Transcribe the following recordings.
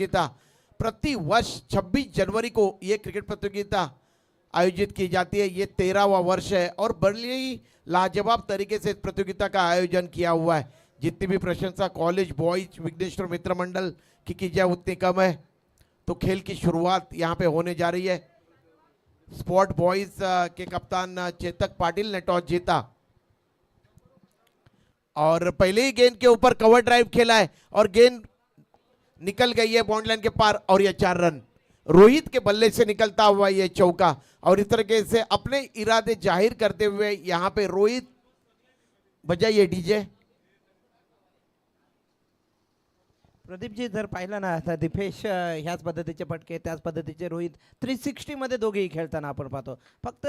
प्रतियोगिता प्रति वर्ष 26 जनवरी को ये क्रिकेट प्रतियोगिता आयोजित की जाती है। ये 13वां वर्ष है और बड़ी ही लाजवाब तरीके से इस प्रतियोगिता का आयोजन किया हुआ है। जितनी भी प्रशंसा कॉलेज बॉयज विघ्नेश्वर मित्र मंडल की जाए उतनी कम है। तो खेल की शुरुआत यहाँ पे होने जा रही है। स्पोर्ट बॉयज के कप्तान चेतक पाटिल ने टॉस जीता और पहले ही गेंद के ऊपर कवर ड्राइव खेला है और गेंद निकल गई है बाउंड्री लाइन के पार और यह 4 रन। रोहित के बल्ले से निकलता हुआ यह चौका और इस तरीके से अपने इरादे जाहिर करते हुए यहां पे रोहित बजाइए डीजे। प्रदीपजी जर पाहिलं ना आता दिपेश ह्याच पद्धतीचे फटके त्याच पद्धतीचे रोहित 360 मध्ये दोघेही खेळताना आपण पाहतो. फक्त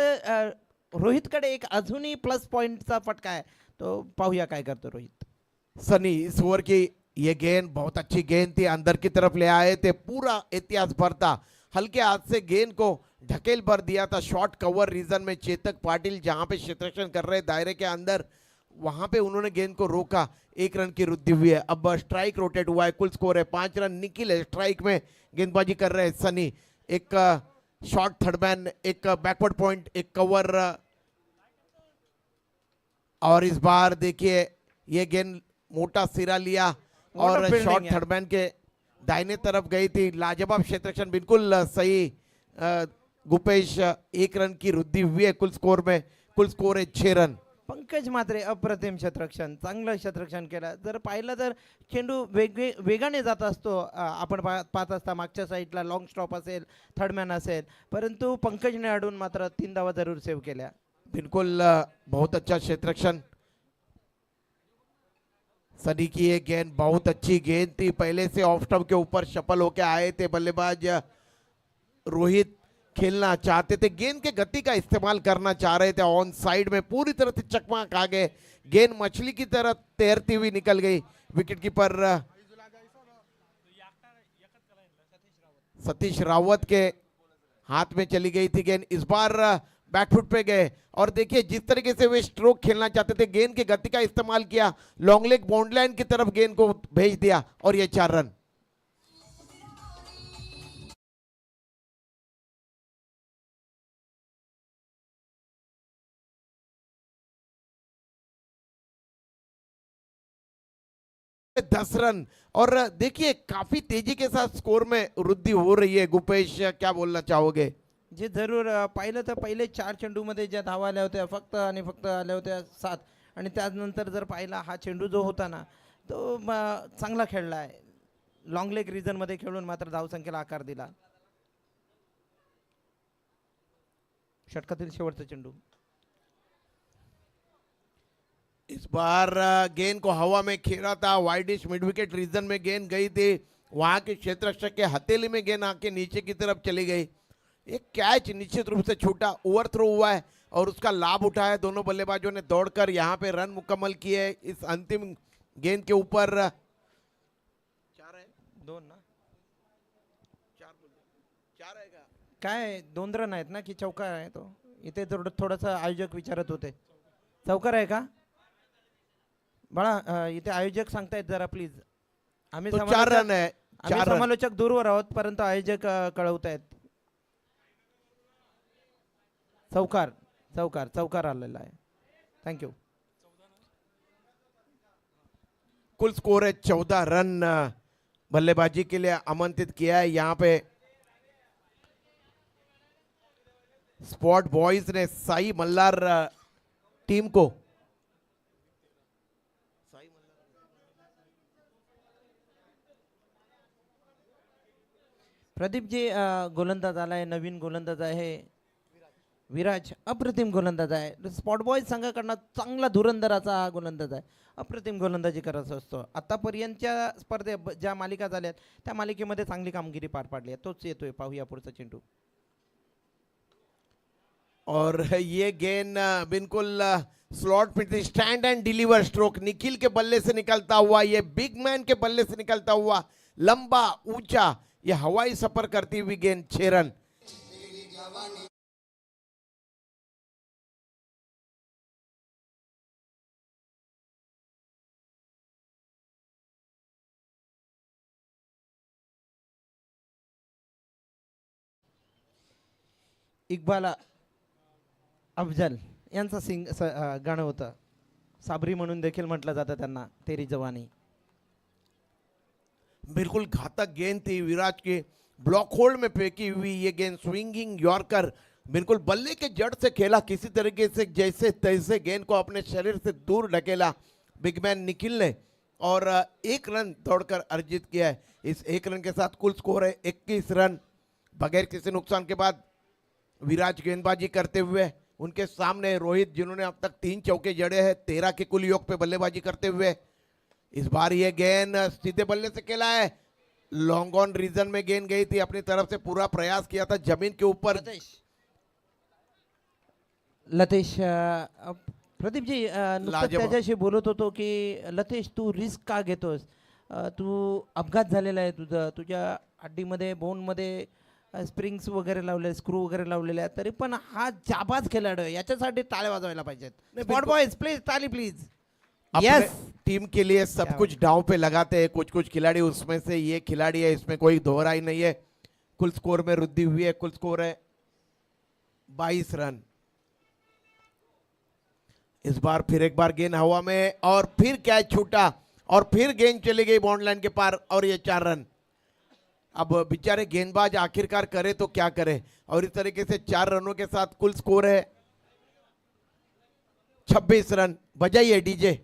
रोहितकडे एक अजूनही प्लस पॉइंटचा फटका आहे. तो पाहूया काय करतो रोहित. सनी इस ओवर की ये गेंद बहुत अच्छी गेंद थी, अंदर की तरफ ले आए थे, पूरा इतिहास भरता हल्के हाथ से गेंद को ढकेल भर दिया था। शॉर्ट कवर रीजन में चेतक पाटिल जहां पे क्षेत्ररक्षण कर रहे दायरे के अंदर वहां पे उन्होंने गेंद को रोका। 1 रन की वृद्धि हुई है। अब स्ट्राइक रोटेट हुआ है, कुल स्कोर है 5 रन। निखिल है स्ट्राइक में गेंदबाजी कर रहे हैं। सनी एक शॉर्ट थर्डमैन, एक बैकवर्ड पॉइंट, एक कवर और इस बार देखिए ये गेंद मोटा सिरा लिया और शॉर्ट थर्डमैन के दाहिने तरफ गई थी। लाजवाब क्षेत्ररक्षण बिल्कुल सही। गुपेश 1 रन की वृद्धि हुई है कुल स्कोर में। कुल स्कोर है 6 रन। पंकज मात्रे अप्रतिम क्षेत्ररक्षण, चांगलं क्षेत्ररक्षण केलं. जर पाहिलं तर चेंडू वेगाने जात असतो. आपण पाहत असता मागच्या साईडला लॉंग स्टॉप असेल, थर्डमॅन असेल, परंतु पंकजने अडून मात्र 3 धावा जरूर सेव्ह केल्या. बिल्कुल बहुत अच्छा क्षेत्ररक्षण। सनी की ये गेंद बहुत अच्छी गेंद थी, पहले से ऑफ स्टंप के ऊपर शफल होके आए थे बल्लेबाज रोहित। खेलना चाहते थे, गेंद के गति का इस्तेमाल करना चाह रहे थे। ऑन साइड में पूरी तरह से चकमाक आ गए, गेंद मछली की तरह तैरती हुई निकल गई। विकेट कीपर सतीश रावत के हाथ में चली गई थी गेंद। इस बार बैकफुट पे गए और देखिए जिस तरीके से वे स्ट्रोक खेलना चाहते थे, गेंद की गति का इस्तेमाल किया, लॉन्ग लेग बाउंड्री लाइन की तरफ गेंद को भेज दिया और ये 4 रन। दस रन और देखिए काफी तेजी के साथ स्कोर में वृद्धि हो रही है। गुपेश क्या बोलना चाहोगे? जे जरूर पाहिलं तर पहिले 4 चेंडूमध्ये ज्या धावा आल्या होत्या फक्त आणि फक्त आल्या होत्या 7 आणि त्यानंतर जर पाहिला हा चेंडू जो होता ना तो चांगला खेळला आहे. लॉंग लेग रीजनमध्ये खेळून मात्र धावसंख्येला आकार दिला. षटकातील शेवटचा चेंडू. इस बार गेंद को हवा में खेला था, वाइडिश मिड विकेट रीजन में गेंद गई थी, वहां के क्षेत्ररक्षक के हथेली में गेंद आके नीचे की तरफ चली गई। एक कैच निश्चित रूप से छूटा, ओवर थ्रो हुआ है और उसका लाभ उठाया दोनों बल्लेबाजों ने दौड़कर यहाँ पे रन मुकम्मल किए इस अंतिम गेंद के ऊपर। 4 है 2 ना 4 है का काय 2 रन आहेत ना की चौकार आहे तो. इथे थोडासा आयोजक विचारत होते चौकार आहे का बाळा. इथे आयोजक सांगतायत जरा प्लीज. आम्ही 4 रन है। आम्ही समालोचक दूरवर आहोत परंतु आयोजक कळवतायत. चौकार चौकार चौकार आलेला आहे. थँक्यू. कुल स्कोर है 14 रन बल्लेबाजी के लिए आमंत्रित किया है। यहाँ पे स्पॉट बॉयज ने साई मल्लार टीम को प्रदीप जी गोलंदाज आलाय, नवीन गोलंदाज आहे विराज. अप्रतिम गोलंदाज आहे. स्पॉट बॉयज संघाकडनं चांगला धुरंदराचा हा गोलंदाज आहे. अप्रतिम गोलंदाजी करत असतो. आतापर्यंतच्या स्पर्धेत ज्या मालिका झाल्यात त्या मालिकेमध्ये चांगली कामगिरी पार पाडली आहे. तोच येतोय. पाहूया पुढचा चेंडू. और ये गेंद बिल्कुल स्लॉट में stand and deliver stroke Nikhil के बल्ले से निकलता हुआ, ये बिग मैन के बल्ले से निकलता हुआ लंबा ऊंचा ये हवाई सफर करती हुई गेंद 6 रन। इक्बाल अफजल यांचं गाणं होतं. साबरी म्हणून देखील म्हटलं जातं त्यांना, तेरी जवानी. बिल्कुल घातक गेंद थी विराट की, ब्लॉक होल्ड में फेंकी हुई ये गेंद, स्विंगिंग यॉर्कर, बिल्कुल बल्ले के जड़ से खेला किसी तरीके से, जैसे तैसे गेंद को अपने शरीर से दूर ढकेला बिगमैन निखिल ने, और एक रन दौड़कर अर्जित किया है. इस एक रन के साथ कुल स्कोर है 21 रन. बगैर किसी नुकसान के बाद विराट गेंदबाजी करते हुए, उनके सामने रोहित जिन्होंने अब तक 3 चौके जड़े हैं, 13 के कुल योग पे बल्लेबाजी करते हुए. इस बार ये गेंद सीधे बल्ले से खेला है, लॉन्ग ऑन रीजन में गेंद गई थी, अपनी तरफ से पूरा प्रयास किया था जमीन के ऊपर. लतेश प्रदीप जी नुकतं लाजवाब. त्याच्याशी बोलत होतो की लतेश तू रिस्क का घेतोस? तू अपघात झालेला आहे तुझं, तुझ्या हड्डीमध्ये बोनमध्ये स्प्रिंग्स वगैरे लावले, स्क्रू वगैरे लावलेले आहेत, तरी पण हा जाबाज खेळाडू आहे, याच्यासाठी टाळ्या वाजवायला पाहिजेत. स्पॉट बॉयज प्लीज, ताली प्लीज. अपने यस, टीम के लिए सब क्या कुछ दांव पे लगाते हैं कुछ कुछ खिलाड़ी, उसमें से ये खिलाड़ी है, इसमें कोई दोहराई नहीं है. कुल स्कोर में वृद्धि हुई है, कुल स्कोर है 22 रन. इस बार फिर एक बार गेंद हवा में और फिर कैच छूटा और फिर गेंद चली गई बाउंड लाइन के पार और ये 4 रन. अब बेचारे गेंदबाज आखिरकार करे तो क्या करे, और इस तरीके से 4 रनों के साथ कुल स्कोर है 26 रन. बजाइए डीजे.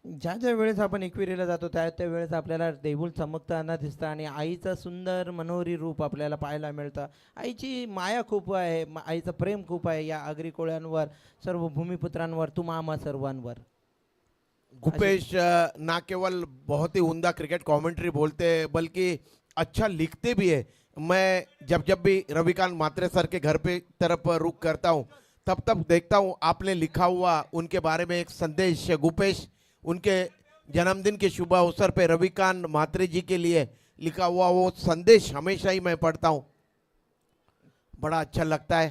ज्या ज्या वेळेस आपण एकविरीला जातो त्या त्या वेळेस आपल्याला देऊळ चमकताना दिसतं आणि आईचं सुंदर मनोहरी रूप आपल्याला पाहायला मिळतं. आईची माया खूप आहे, आईचं प्रेम खूप आहे या आगरी कोळ्यांवर, सर्व भूमिपुत्रांवर, तू मामा सर्वांवर. गुपेश ना केवल बहुत ही उम्दा क्रिकेट कमेंट्री बोलते हैं बल्कि अच्छा लिखते भी है. मैं जब जब भी रविकांत मात्रे सर के घर पे तरफ रुख करता हूँ, तब तब देखता हूँ आपने लिखा हुआ उनके बारे में एक संदेश. गुपेश, उनके जन्मदिन के शुभ अवसर पे रविकांत मात्रे जी के लिए लिखा हुआ वो संदेश हमेशा ही मैं पढ़ता हूँ, बड़ा अच्छा लगता है.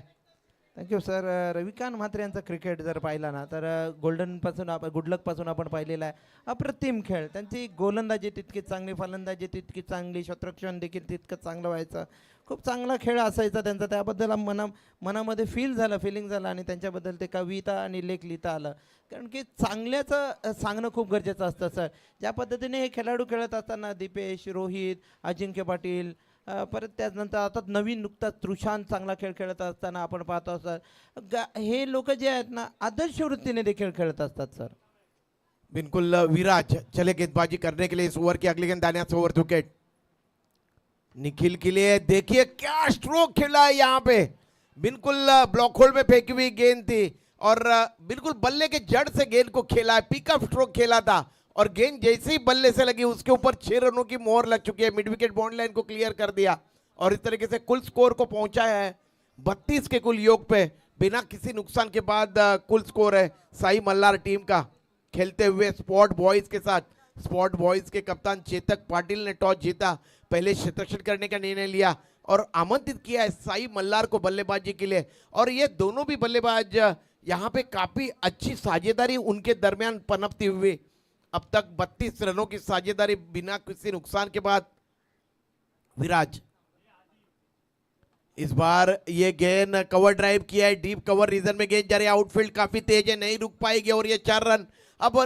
Thank you sir. रविकांत म्हात्रे यांचा क्रिकेट जर पाहिला ना तर गोल्डनपासून आपण गुडलकपासून आपण पाहिलेला आहे. अप्रतिम खेळ, त्यांची गोलंदाजी तितकीच चांगली, फलंदाजी तितकीच चांगली, क्षेत्ररक्षण देखील तितकंच चांगलं व्हायचं. खूप चांगला खेळ असायचा त्यांचा, त्याबद्दल मनामध्ये फिलिंग झालं आणि त्यांच्याबद्दल ते कविता आणि लेख लिहिता आलं. कारण की चांगल्याचं सांगणं खूप गरजेचं असतं सर. ज्या पद्धतीने हे खेळाडू खेळत असताना दीपेश, रोहित, अजिंक्य पाटील, परत त्यानंतर आता नवीन नुकताच तृषांत चांगला खेळ खेळत असताना आपण पाहतो सर, हे लोक जे आहेत ना आदर्श वृत्तीने देखील खेळत असतात सर. बिल्कुल. विराज चले गेंदबाजी करने के लिए, इस ओवर की अगली गेंद दानिया से ओवर विकेट. निखिल के लिए देखिए क्या स्ट्रोक खेला है यहाँ पे, बिल्कुल ब्लॉक होल्ड में फेंकी हुई गेंद थी और बिल्कुल बल्ले के जड़ से गेंद को खेला है, पिकअप स्ट्रोक खेला था और गेंद जैसे ही बल्ले से लगी उसके ऊपर 6 रनों की मोहर लग चुकी है. मिड विकेट बाउंड लाइन को क्लियर कर दिया और इस तरीके से कुल स्कोर को पहुंचाया है 32 के कुल योग पे बिना किसी नुकसान के बाद. कुल स्कोर है साई मल्हार टीम का खेलते हुए स्पॉट बॉयज के साथ. स्पॉट बॉयज के कप्तान चेतक पाटिल ने टॉस जीता, पहले क्षेत्ररक्षण करने का निर्णय लिया और आमंत्रित किया है साई मल्हार को बल्लेबाजी के लिए. और ये दोनों भी बल्लेबाज यहाँ पे काफी अच्छी साझेदारी उनके दरमियान पनपती हुई. अब तक 32 रनों की साझेदारी बिना किसी नुकसान के बाद. विराज इस बार ये गेंद कवर ड्राइव किया है, डीप कवर रीजन में गेंद जा रही है, आउटफील्ड काफी तेज है, नहीं रुक पाएगी और ये 4 रन. अब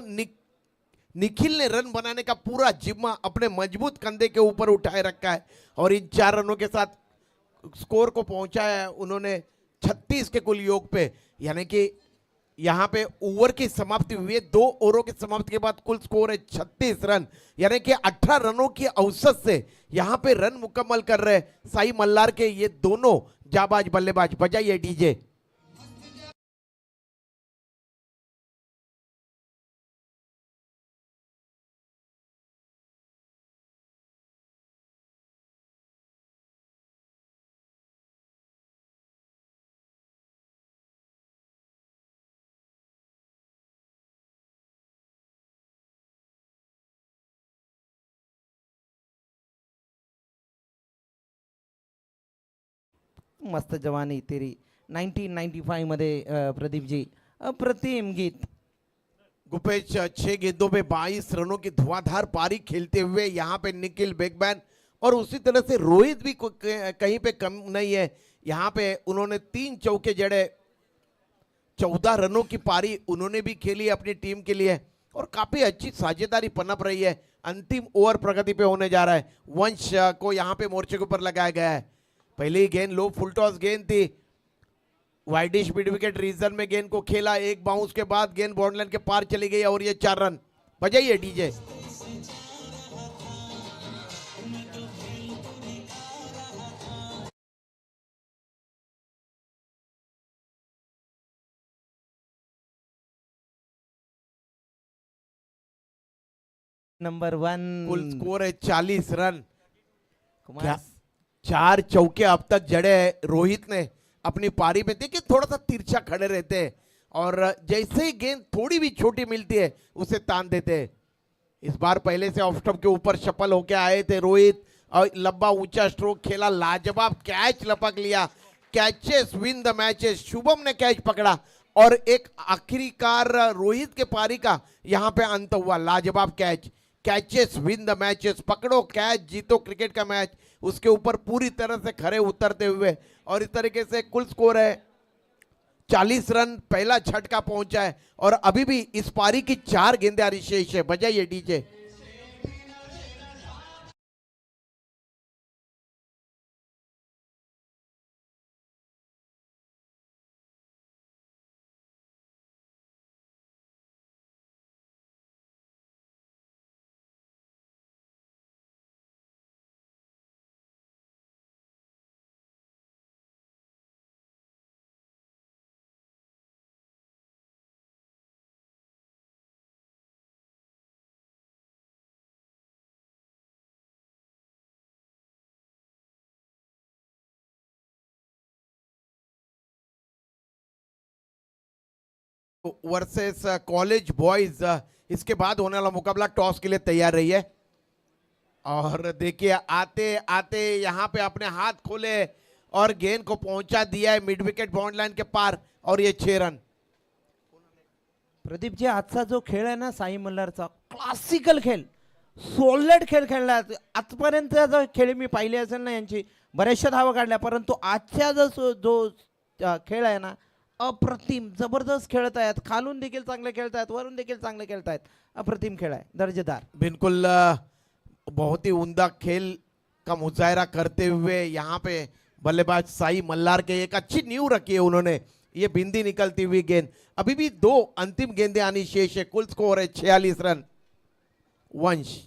निखिल ने रन बनाने का पूरा जिम्मा अपने मजबूत कंधे के ऊपर उठाए रखा है और इन 4 रनों के साथ स्कोर को पहुंचाया है उन्होंने 36 के कुल योग पे. यानी कि यहाँ पे ओवर की समाप्ति हुई है, 2 ओवरों की समाप्ति के बाद कुल स्कोर है 36 रन. यानी कि 18 रनों की औसत से यहाँ पे रन मुकम्मल कर रहे साई मल्हार के ये दोनों जाबाज बल्लेबाज. बजाइए डीजे. मस्त जवानी तेरी 1995 मध्ये प्रदीपजी अप्रतिम गीत. गुपेश 6 गेंदों पे 22 रनों की धुआंधार पारी खेलते हुए यहाँ पे निखिल बेगमैन और उसी तरह से रोहित भी कहीं पे कम नहीं है. यहाँ पे उन्होंने 3 चौके जड़े, 14 रनों की पारी उन्होंने भी खेली अपनी टीम के लिए और काफी अच्छी साझेदारी पनप रही है. अंतिम ओवर प्रगति पे होने जा रहा है. वंश को यहाँ पे मोर्चे के ऊपर लगाया गया है. पहली गेंद लो फुल टॉस गेंद थी, वाइडिश मिड विकेट रीजन में गेंद को खेला, एक बाउंस के बाद गेंद बॉर्डर के पार चली गई और ये 4 रन. बजाइए डीजे. नंबर 1 कुल स्कोर है 40 रन. कुमार क्या 4 चौके अब तक जड़े हैं रोहित ने अपनी पारी में. देखिए थोड़ा सा तिरछा खड़े रहते हैं और जैसे ही गेंद थोड़ी भी छोटी मिलती है उसे तान देते हैं. इस बार पहले से ऑफ स्टंप के ऊपर सफल होके आए थे रोहित और लंबा ऊंचा स्ट्रोक खेला, लाजवाब कैच लपक लिया. Catches win the matches. Shubham ने कैच पकड़ा और एक आखिरीकार रोहित के पारी का यहां पे अंत हुआ. लाजवाब catch. Catches win the matches. पकड़ो कैच जीतो क्रिकेट का मैच. उसके ऊपर पूरी तरह से खरे उतरते हुए और इस तरीके से कुल स्कोर है 40 रन. पहला झटका पहुंचा है और अभी भी इस पारी की 4 गेंदें शेष है. बजाइए डीजे. वर्सेस कॉलेज बॉयज, इसके बाद होने वाला मुकाबला टॉस के लिए तैयार रही है. और देखिए आते आते यहाँ पे अपने हाथ खोले और गेंद को पहुंचा दिया है मिड विकेट बाउंड लाइन के पार और ये 6 रन. प्रदीपजी आजचा जो खेळ आहे ना साई मल्हारचा क्लासिकल खेळ, सॉलिड खेळ खेळला. आजपर्यंत जो खेळ मी पाहिले असेल ना यांची बऱ्याचशा धावा काढल्या, परंतु आजच्या जो खेळ आहे ना अप्रतिम जबरदस्त खेळत आहेत. खालून देखील चांगले खेळत आहेत, वरून देखील चांगले खेळत आहेत. अप्रतिम खेळ आहे, दर्जेदार. बिल्कुल बहुत ही उम्दा खेल का मुजाहरा करते हुए यहाँ पे बल्लेबाज साई मल्हार के एक अच्छी नींव रखी है उन्होंने. ये बिंदी निकलती हुई गेंद. अभी भी 2 अंतिम गेंदें आनी शेष है. कुल स्कोर है 46 रन. वंश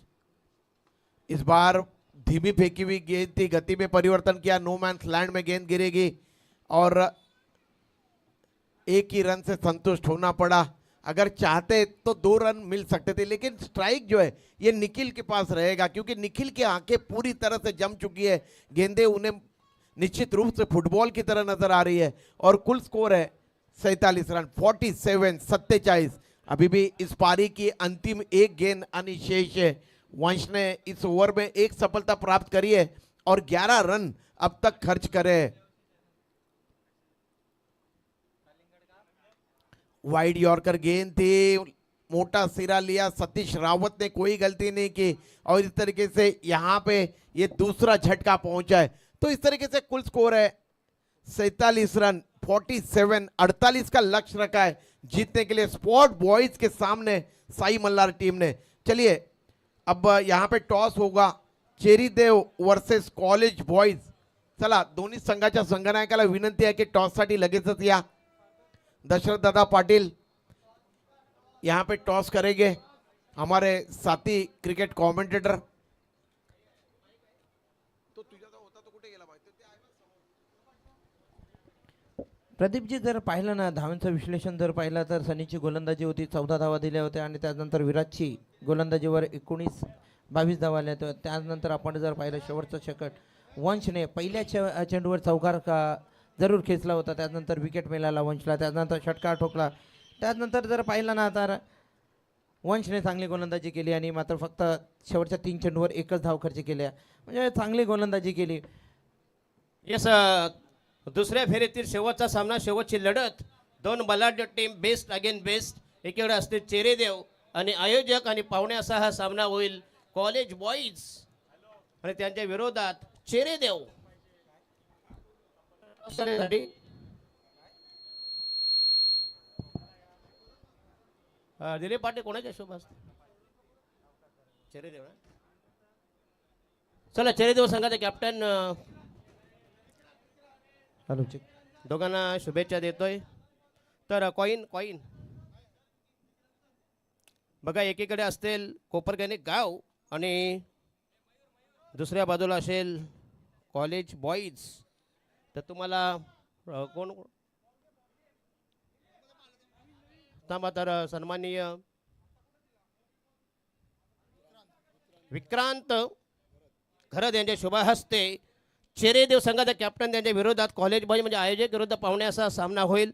इस बार धीमी फेंकी हुई गेंद थी, गति में परिवर्तन किया. नो मैंस लैंड में गेंद गिरेगी और एक ही रन से संतुष्ट होना पड़ा. अगर चाहते तो 2 रन मिल सकते थे, लेकिन स्ट्राइक जो है ये निखिल के पास रहेगा क्योंकि निखिल की आंखें पूरी तरह से जम चुकी है. गेंदें उन्हें निश्चित रूप से फुटबॉल की तरह नजर आ रही है और कुल स्कोर है 47 रन. 47. अभी भी इस पारी की अंतिम एक गेंद अनिशेष है. वंश ने इस ओवर में एक सफलता प्राप्त करी है और 11 रन अब तक खर्च करे. वाइड यॉर्कर गेंद थी, मोटा सिरा लिया. सतीश रावत ने कोई गलती नहीं की और इस तरीके से यहाँ पे ये दूसरा झटका पहुंचा है. तो इस तरीके से कुल स्कोर है 47 रन. 48 का लक्ष्य रखा है जीतने के लिए स्पोर्ट बॉयज के सामने साई मल्हार टीम ने. चलिए अब यहाँ पे टॉस होगा. चेरीदेव वर्सेस कॉलेज बॉयज. चला दोन्ही संघाच्या संघनायकाला विनंती आहे की टॉससाठी लगेचच या. दशरथ दादा पाटिल यहाँ पे टॉस करेंगे, हमारे साथी क्रिकेट कमेंटेटर. प्रदीपजी जर पाहिलं ना धावांचं विश्लेषण जर पाहिलं तर सनीची गोलंदाजी होती, 14 धावा दिल्या होत्या आणि त्यानंतर विराटची गोलंदाजीवर 19-22 धावा आल्या होत्या. त्यानंतर आपण जर पाहिलं शेवटचं षटक वंशने पहिल्या चेंडूवर चौकार का जरूर खेचला होता. त्यानंतर विकेट मिळाला वंशला, त्यानंतर षटकार ठोकला. त्यानंतर जर पाहिलं ना तर वंशने चांगली गोलंदाजी केली आणि मात्र फक्त शेवटच्या 3 चेंडूवर एकच धाव खर्च केल्या. म्हणजे चांगली गोलंदाजी केली. Yes, दुसऱ्या फेरीतील शेवटचा सामना, शेवटची लढत, दोन बलाढ्य टीम बेस्ट अगेन बेस्ट. एकीकडे असते चेरेदेव आणि आयोजक आणि पाहुणे असा हा सामना होईल. कॉलेज बॉईज आणि त्यांच्या विरोधात चेरेदेव. दिलीप पाटील कोणाच्या शोभा असते? चेरेदेव ना? चला, चेरेदेव संघाचे कॅप्टन दोघांना शुभेच्छा देतोय. तर कॉईन कॉईन बघा, एकीकडे असतील कोपरगणे गाव आणि दुसऱ्या बाजूला असेल कॉलेज बॉईज. तर तुम्हाला कोण थांबा. तर सन्माननीय विक्रांत खरद यांच्या शुभ हस्ते चेरेदेव संघाचा कॅप्टन त्यांच्या विरोधात कॉलेज बॉईज म्हणजे आयोजक विरुद्ध पाहुणे असा सामना होईल.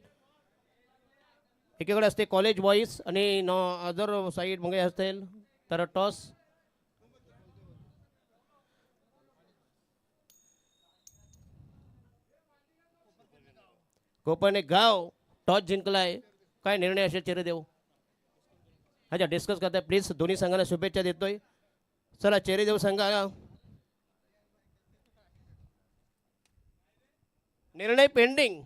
एकीकडे असते कॉलेज बॉईज आणि अदर साईड मग असतील तर टॉस. कोपरणे गाव टॉस जिंकलाय. काय निर्णय असेल चेरेदेव? अच्छा, डिस्कस करताय प्लीज. दोन्ही संघाला शुभेच्छा देतोय. चला, चेरेदेव संघाला निर्णय पेंडिंग.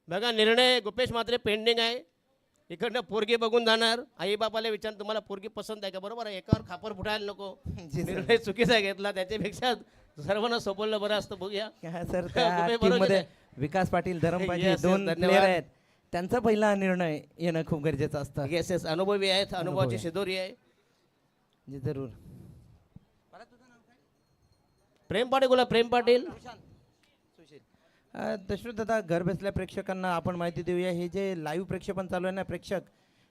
बघा, निर्णय गुपेश मात्रे पेंडिंग आहे. इकडनं पोरगी बघून जाणार. आई बापाला विचार, तुम्हाला पोरगी पसंत आहे का? बरोबर आहे, एकावर खापर फुटायला नको. निर्णय चुकीचा घेतला, त्याच्यापेक्षा सर्वांना सोपवलं बरं असतं. बघूया सर, त्या टीममध्ये विकास पाटील, धरम पाटील Yes, दोन धन्यवाद. प्लेयर आहेत. त्यांचा पहिला निर्णय येणं खूप गरजेचं असतं. येस येस, अनुभवी आहेत, अनुभवाची आहे. शिदोरी आहे. जी जरूर. प्रेम पाटील बोला, प्रेम पाटील. दशरथ दादा, घर बसल्या प्रेक्षकांना आपण माहिती देऊया. हे जे लाईव्ह प्रेक्षेपण चालू आहे ना, प्रेक्षक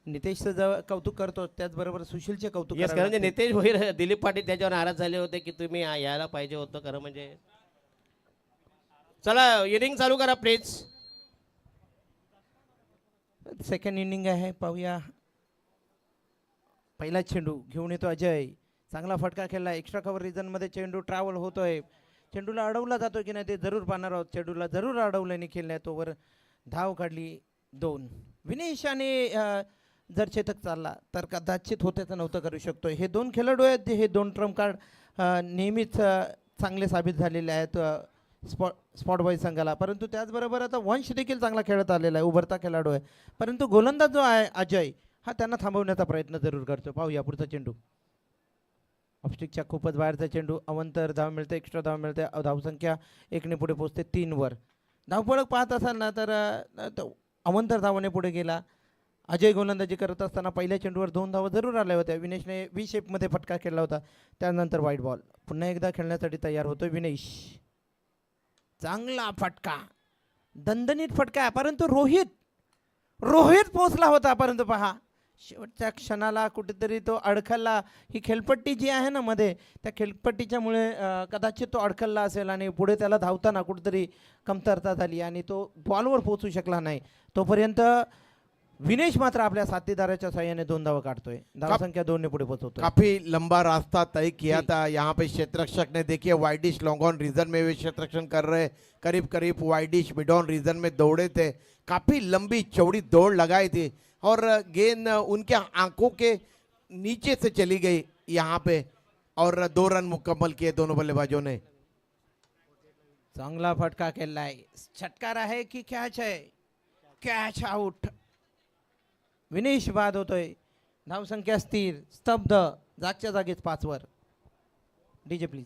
नितेशचं कौतुक करतो, त्याचबरोबर सुशीलचे कौतुक येस, करावे कारण म्हणजे लागते. नितेश भोईर, दिलीप पाटील त्याच्यावर नाराज झाले होते की तुम्ही यायला पाहिजे होतं खरं म्हणजे. चला, इनिंग चालू करा प्लीज. सेकंड इनिंग आहे, पाहूया. पहिला चेंडू घेऊन येतो अजय. चांगला फटका खेळला. एक्स्ट्रा कव्हर रिजनमध्ये चेंडू ट्रॅव्हल होतोय. चेंडूला अडवला जातोय की नाही ते जरूर पाहणार आहोत. चेंडूला जरूर अडवल्याने खेळण्यात तोवर धाव काढली 2. विनेश आणि जर चेतक चालला तर कदाचित होत्याचं नव्हतं करू शकतो. हे 2 खेळाडू आहेत, हे 2 ट्रम्प कार्ड नेहमीच चांगले साबित झालेले आहेत स्पॉट बॉय संघाला. परंतु त्याचबरोबर आता वंश देखील चांगला खेळत आलेला आहे, उभरता खेळाडू आहे. परंतु गोलंदाज जो आहे अजय, हा त्यांना थांबवण्याचा प्रयत्न जरूर करतो. पाहूया पुढचा चेंडू. ऑफस्टिकच्या खूपच बाहेरचा चेंडू. अवंतर धाव मिळते, एक्स्ट्रा धाव मिळते. धावसंख्या 1ने पुढे पोहोचते 3 वर. धावपळक पाहत असाल ना तर अवंतर धावाने पुढे गेला. अजय गोलंदाजी करत असताना पहिल्या चेंडूवर 2 धावा जरूर आल्या होत्या. विनेशने व्ही शेपमध्ये फटका खेळला होता. त्यानंतर वाईट बॉल. पुन्हा एकदा खेळण्यासाठी तयार होतोय विनेश. चांगला फटका, दणदणीत फटका. परंतु रोहित पोहोचला होता. परंतु पहा, शेवटच्या क्षणाला कुठेतरी तो अडखळला. ही खेळपट्टी जी आहे ना मध्ये, त्या खेळपट्टीच्यामुळे कदाचित तो अडखळला असेल आणि पुढे त्याला धावताना कुठेतरी कमतरता झाली आणि तो बॉलवर पोहोचू शकला नाही. तोपर्यंत विनेश मात्र आपल्या साथीदाराच्या साह्याने 2 धावा काढतोय. धावसंख्या 2 ने पुढे पोहोचवतोय. काफी लंबा रास्ता तय किया था यहाँ पे क्षेत्ररक्षक ने. देखिए वाइडिश लॉन्ग ऑन रीजन में वे क्षेत्ररक्षण कर रहे, करीब करीब वाइडिश मिड ऑन रीजन में दौड़े थे. काफी लंबी चौड़ी दौड़ लगाई थी और गेंद उनके आंखों के नीचे से चली गई यहाँ पे और 2 रन मुकम्मल किए दोनों बल्लेबाजों ने. चांगला फटका केलाय. षटकार आहे की कॅच आहे? Catch out. विनेश बाद होतोय. धावसंख्या स्थिर, स्तब्ध, जागच्या जागीच 5 वर. DJ please.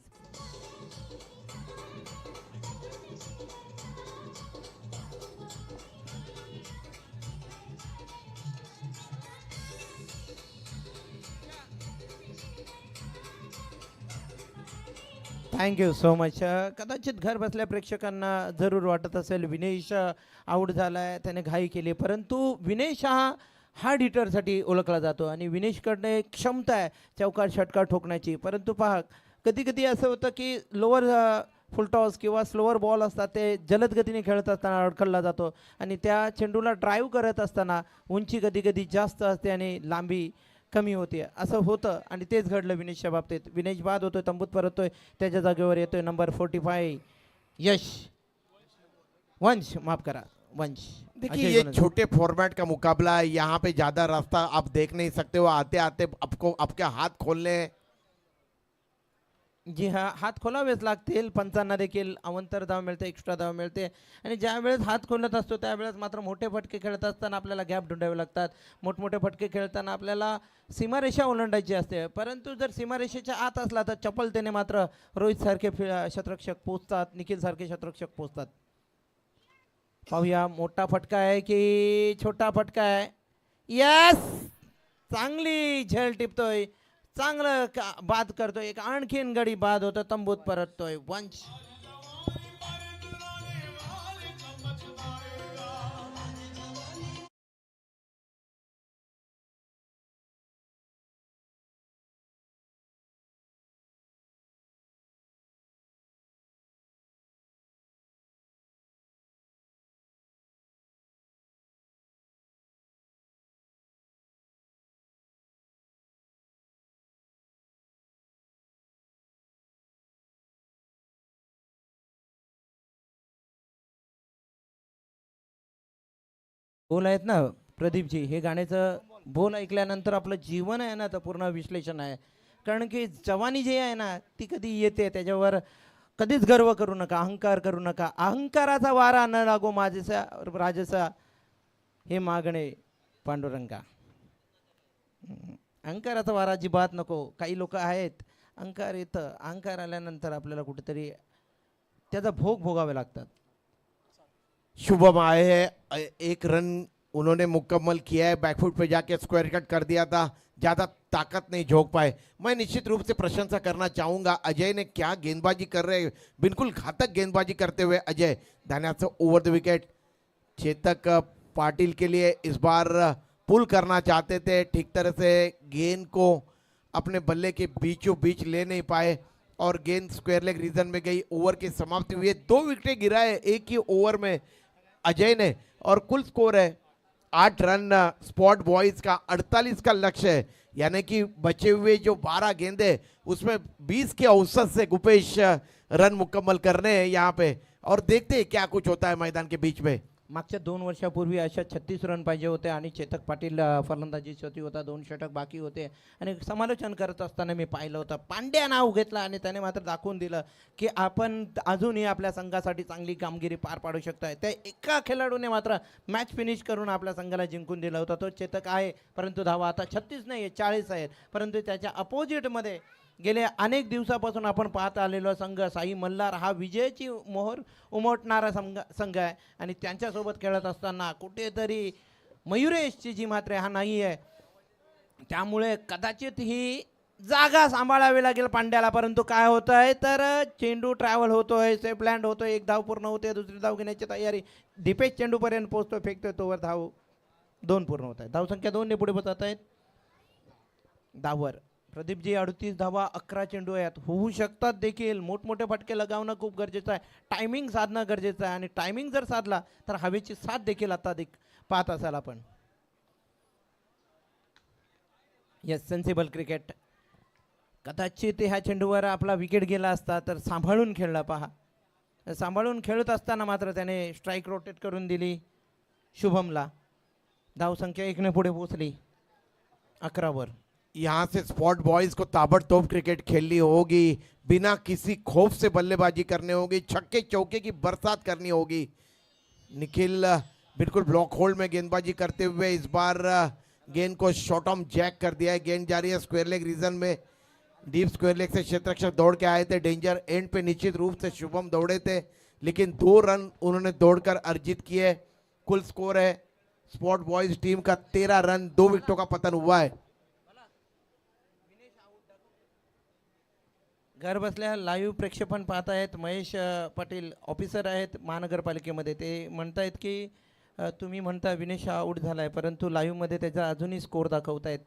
Thank you so much. कदाचित घर बसल्या प्रेक्षकांना जरूर वाटत असेल विनेश आऊट झालाय, त्याने घाई केली. परंतु विनेश हा हिटरसाठी ओळखला जातो आणि विनेशकडे एक क्षमता आहे चौकार षटकार ठोकण्याची. परंतु पहा, कधी कधी असं होतं की लोअर फुलटॉस किंवा स्लोअर बॉल असतात ते जलद गतीने खेळत असताना अडखळला जातो आणि त्या चेंडूला ड्राईव्ह करत असताना उंची कधी कधी जास्त असते आणि लांबी कमी होते असं होतं आणि तेच घडलं विनेशच्या बाबतीत. विनेश बाद होतोय, तंबूत परततोय, त्याच्या जागेवर येतोय नंबर 45 यश वंश, माफ करा वंश. देखिए अजय ये गोलंदाज. छोटे फॉर्मेट का मुकाबला है, यहाँ पे ज्यादा रास्ता आप देख नहीं सकते हो, आते आते आपको आपके हाथ खोलने हैं। जी हा, हात खोलावेच लागतील. पंचांना देखील अवंतर धाव मिळते, एक्स्ट्रा धाव मिळते आणि ज्या वेळेस हात खोलत असतो त्यावेळेस मात्र मोठे फटके खेळत असताना आपल्याला गॅप ढूंढावे लागतात. मोठमोठे फटके खेळताना आपल्याला सीमारेषा ओलांडायची असते, परंतु जर सीमारेषेच्या आत असला तर चपलतेने मात्र रोहित सारखे शतरक्षक पोचतात, निखिल सारखे शतरक्षक पोचतात. पाहूया मोठा फटका आहे की छोटा फटका आहे. यस, चांगली झेल टिपतोय, चांगलं बाद करतोय, एक आणखीन गडी बाद होतं, तंबूत परततोय वंश. बोल आहेत ना प्रदीपजी, हे गाण्याचं बोल ऐकल्यानंतर आपलं जीवन आहे ना तर पूर्ण विश्लेषण आहे. कारण की जवानी जी आहे ना ती कधी येते, त्याच्यावर कधीच गर्व करू नका, अहंकार करू नका. अहंकाराचा वारा न लागो माझेसा राजसा, हे मागणे पांडुरंगा. अहंकाराचा वारा अजिबात नको. काही लोक आहेत अहंकार येतं, अहंकार आल्यानंतर आपल्याला कुठेतरी त्याचा भोग भोगावे लागतात. शुभम आए हैं, एक रन उन्होंने मुकम्मल किया है, बैकफुट पे जाके स्क्वायर कट कर दिया था, ज़्यादा ताकत नहीं झोंक पाए. मैं निश्चित रूप से प्रशंसा करना चाहूँगा अजय ने, क्या गेंदबाजी कर रहे हैं, बिल्कुल घातक गेंदबाजी करते हुए अजय धान्याचं over the wicket. Chetak Patil के लिए इस बार पुल करना चाहते थे, ठीक तरह से गेंद को अपने बल्ले के बीचों बीच ले नहीं पाए और गेंद स्क्वायर लेग रीजन में गई. ओवर की समाप्ति हुई है, 2 विकेटें गिराए एक ही ओवर में अजय ने और कुल स्कोर है 8 रन. स्पॉट बॉयज का 48 का लक्ष्य है, यानी कि बचे हुए जो 12 गेंदे उसमें 20 के औसत से गुपेश रन मुकम्मल करने हैं यहाँ पे. और देखते हैं क्या कुछ होता है मैदान के बीच में. मागच्या 2 वर्षापूर्वी अशा 36 रन पाहिजे होते आणि चेतक पाटील फलंदाजीसाठी होता, 2 षटक बाकी होते आणि समालोचन करत असताना मी पाहिलं होतं, पांड्या नाव घेतलं आणि त्याने मात्र दाखवून दिलं की आपण अजूनही आपल्या संघासाठी चांगली कामगिरी पार पाडू शकतोय. त्या एका खेळाडूने मात्र मॅच फिनिश करून आपल्या संघाला जिंकून दिला होता, तो चेतक आहे. परंतु धावा आता 36 नाही 40 आहेत, परंतु त्याच्या अपोजिटमध्ये गेल्या अनेक दिवसापासून आपण पाहत आलेलो संघ साई मल्हार हा विजयाची मोहर उमटणारा संघ आहे आणि त्यांच्यासोबत खेळत असताना कुठेतरी मयुरेशची जी मात्र हा नाही आहे, त्यामुळे कदाचित ही जागा सांभाळावी लागेल पांड्याला. परंतु काय होत आहे तर चेंडू ट्रॅव्हल होतोय, सेफ लँड होतोय, एक धाव पूर्ण होते, दुसरी धाव घेण्याची तयारी, दीपेश चेंडूपर्यंत पोहोचतोय, फेकतोय, तोवर धाव 2 पूर्ण होत आहे. धावसंख्या 2 ने पुढे बसत आहेत. धाववर प्रदीपजी 38 धावा, 11 चेंडू आहेत, होऊ शकतात देखील. मोठमोठे फटके लगावणं खूप गरजेचं आहे, टायमिंग साधणं गरजेचं आहे आणि टायमिंग जर साधला तर हवेची साथ देखील आता पाहत असाल आपण. Yes, sensible cricket. कदाचित ह्या चेंडूवर आपला विकेट गेला असता तर सांभाळून खेळला. पहा, सांभाळून खेळत असताना मात्र त्याने स्ट्राईक रोटेट करून दिली शुभमला. धावसंख्या 1 ने पुढे पोहोचली 11 वर. यहाँ से स्पॉट बॉयज को ताबड़तोड़ क्रिकेट खेलनी होगी, बिना किसी खौफ से बल्लेबाजी करनी होगी, छक्के चौके की बरसात करनी होगी. निखिल बिल्कुल ब्लॉक होल्ड में गेंदबाजी करते हुए इस बार गेंद को शॉर्ट ऑम जैक कर दिया है. गेंद जा रही है स्क्वायर लेग रीजन में, डीप स्क्वायर लेग से क्षेत्ररक्षक दौड़ के आए थे. डेंजर एंड पे निश्चित रूप से शुभम दौड़े थे, लेकिन 2 रन उन्होंने दौड़कर अर्जित किए. कुल स्कोर है स्पॉट बॉयज टीम का 13 रन, 2 विकेटों का पतन हुआ है. घर बसल्या लाईव्ह प्रेक्षेपण पाहत आहेत. महेश पाटील ऑफिसर आहेत महानगरपालिकेमध्ये, ते म्हणतायत की तुम्ही म्हणता विनेश आऊट झाला आहे, परंतु लाईव्हमध्ये त्याचा अजूनही स्कोर दाखवतायत.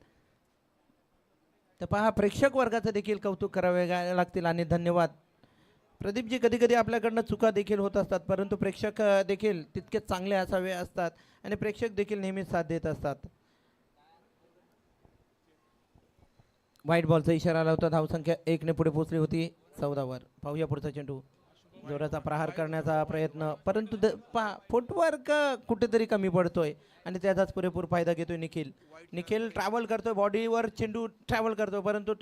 तर पहा, प्रेक्षक वर्गाचं देखील कौतुक करावे लागतील आणि धन्यवाद. प्रदीपजी, कधी कधी आपल्याकडनं चुका देखील होत असतात, परंतु प्रेक्षक देखील तितकेच चांगले असावे असतात आणि प्रेक्षक देखील नेहमीच साथ देत असतात. व्हाईट बॉलचा इशारा आला होता. धावसंख्या 1 ने पुढे पोहोचली होती 14 वर. पाहूया पुढचा चेंडू. जोराचा प्रहार करण्याचा प्रयत्न, परंतु फुटवर्क कुठेतरी कमी पडतोय आणि त्याचाच पुरेपूर फायदा घेतोय निखिल. निखिल ट्रॅव्हल करतोय, बॉडीवर चेंडू ट्रॅव्हल करतोय, परंतु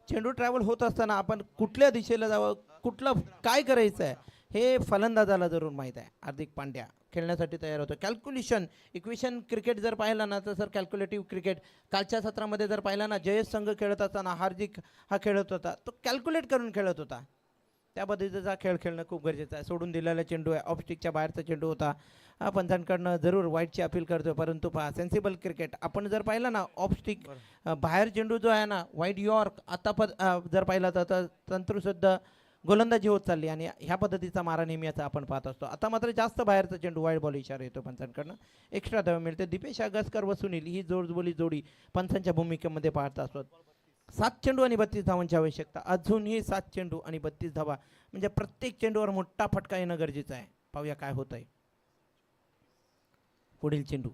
चेंडू ट्रॅव्हल होत असताना आपण कुठल्या दिशेला जावं, कुठलं काय करायचं आहे हे फलंदाजाला जरूर माहीत आहे. हार्दिक पांड्या खेळण्यासाठी तयार होतो. कॅल्क्युलेशन इक्वेशन क्रिकेट जर पाहिला ना तर सर कॅल्क्युलेटिव्ह क्रिकेट कालच्या सत्रामध्ये जर पाहिला ना, जयेश संघ खेळत असताना हार्दिक हा खेळत होता, तो कॅल्क्युलेट करून खेळत होता. त्या पद्धतीचा खेळ खेळणं खूप गरजेचं आहे. सोडून दिलेला चेंडू आहे, ऑफस्टिकच्या बाहेरचा चेंडू होता. हा पंचांकडनं जरूर वाईटची अपील करतोय, परंतु पहा सेन्सिबल क्रिकेट आपण जर पाहिला ना, ऑफस्टिक बाहेर चेंडू जो आहे ना, वाईट यॉर्क आता जर पाहिला तर तंत्रशुद्ध गोलंदाजी होत चालली आणि ह्या पद्धतीचा मारा नेहमी याचा आपण पाहत असतो. आता मात्र जास्त बाहेरचा चेंडू वाईट बॉल इशारा येतो पंचांकडनं. एक्स्ट्रा धावा मिळते. दीपेश अगसकर व सुनील ही जोडबोली जोडी पंचांच्या भूमिकेमध्ये पाहत असतो. 7 चेंडू आणि 32 धावांची आवश्यकता. अजूनही 7 चेंडू आणि 32 धावा म्हणजे प्रत्येक चेंडूवर मोठा फटका येणं गरजेचं आहे. पाहूया काय होत आहे. पुढील चेंडू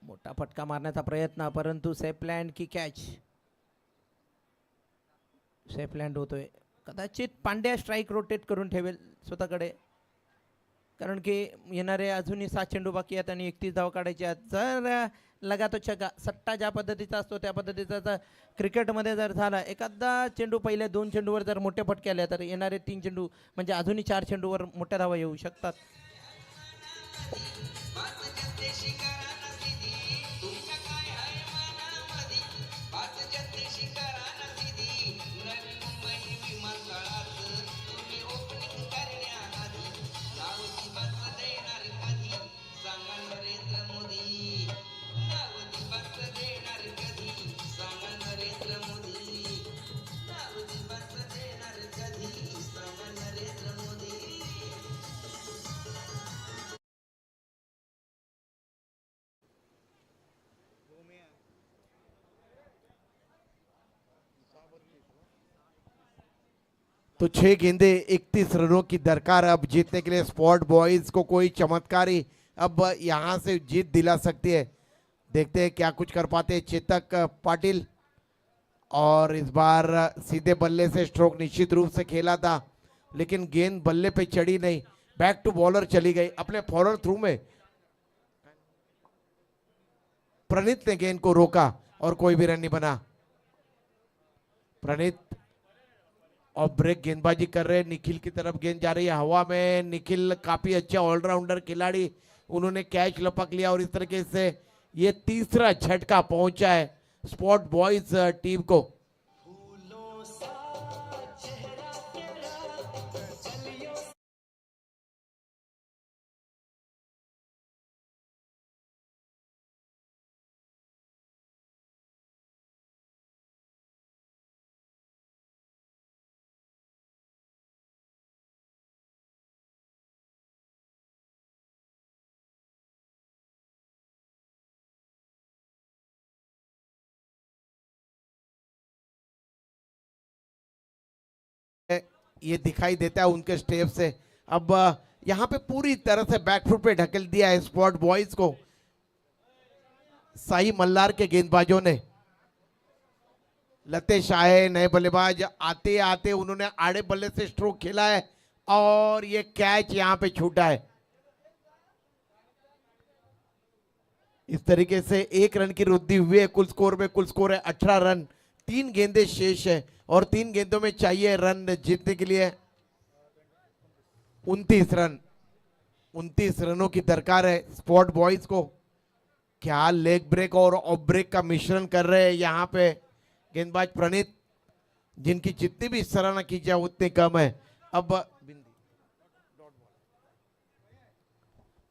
मोठा फटका मारण्याचा प्रयत्न, परंतु सेफ लँड की कॅच. सेफ लँड होतोय. कदाचित पांड्या स्ट्राईक रोटेट करून ठेवेल स्वतःकडे, कारण की येणारे अजूनही 7 चेंडू बाकी आहेत आणि 31 धावा काढायचे आहेत. जर लगा तो छक्का सट्टा ज्या पद्धतीचा असतो त्या पद्धतीचा जर क्रिकेटमध्ये जर झाला, एखादा चेंडू पहिले 2 चेंडूवर जर मोठे फटके आले तर येणारे 3 चेंडू म्हणजे अजूनही 4 चेंडूवर मोठ्या धावा येऊ शकतात. तो 6 गेंदे 31 रनों की दरकार अब जीतने के लिए स्पॉट बॉयज को. कोई चमत्कारी अब यहां से जीत दिला सकती है. देखते हैं क्या कुछ कर पाते हैं चेतक पाटिल. और इस बार सीधे बल्ले से स्ट्रोक निश्चित रूप से खेला था, लेकिन गेंद बल्ले पे चढ़ी नहीं, बैक टू बॉलर चली गई. अपने फॉलोअर थ्रू में प्रणीत ने गेंद को रोका और कोई भी रन नहीं बना. प्रणीत और ब्रेक गेंदबाजी कर रहे हैं. निखिल की तरफ गेंद जा रही है हवा में. निखिल काफी अच्छा ऑलराउंडर खिलाड़ी, उन्होंने कैच लपक लिया और इस तरीके से ये तीसरा झटका पहुंचा है स्पॉट बॉयज टीम को. ये दिखाई देता है उनके स्टेप से. अब यहाँ पे पूरी तरह से बैकफुट पे ढकेल दिया है स्पॉट बॉयज को साई मल्लार के गेंदबाजों ने. लतेश आए नए बल्लेबाज, आते आते उन्होंने आड़े बल्ले से स्ट्रोक खेला है और ये कैच यहाँ पे छूटा है. इस तरीके से 1 रन की वृद्धि हुई है. कुल स्कोर है 18 रन. 3 गेंदे शेष है और 3 गेंदों में चाहिए रन जीतने के लिए 29 रन. 29 रनों की दरकार है स्पॉट बॉयज को. क्या लेग ब्रेक और ऑफ ब्रेक का मिश्रण कर रहे हैं यहाँ पे गेंदबाज प्रणीत, जिनकी जितनी भी सराहना की जाए उतनी कम है. अब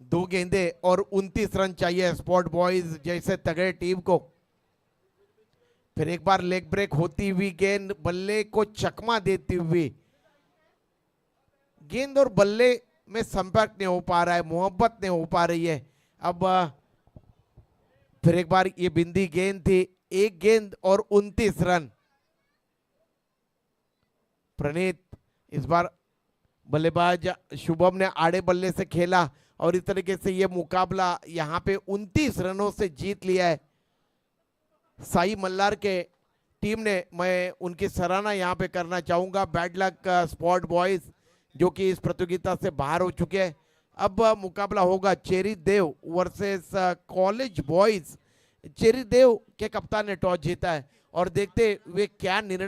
2 गेंदे और 29 रन चाहिए स्पॉट बॉयज जैसे तगड़े टीम को. फिर एक बार लेग ब्रेक होती हुई गेंद बल्ले को चकमा देती हुई. गेंद और बल्ले में संपर्क नहीं हो पा रहा है, मोहब्बत नहीं हो पा रही है. अब फिर एक बार ये बिंदी गेंद थी. 1 गेंद और 29 रन. प्रणीत इस बार बल्लेबाज शुभम ने आड़े बल्ले से खेला और इस तरीके से ये मुकाबला यहाँ पे 29 रनों से जीत लिया है. साई मल्लार के टीम ने, मैं उनकी सराहना यहाँ पे करना चाहूंगा। बैड लक स्पॉट बॉयज जो कि इस प्रतियोगिता से बाहर हो चुके हैं। अब मुकाबला होगा चेरी देव वर्सेस कॉलेज बॉयज। चेरी देव के कप्तान ने टॉस जीता है और देखते वे क्या निर्णय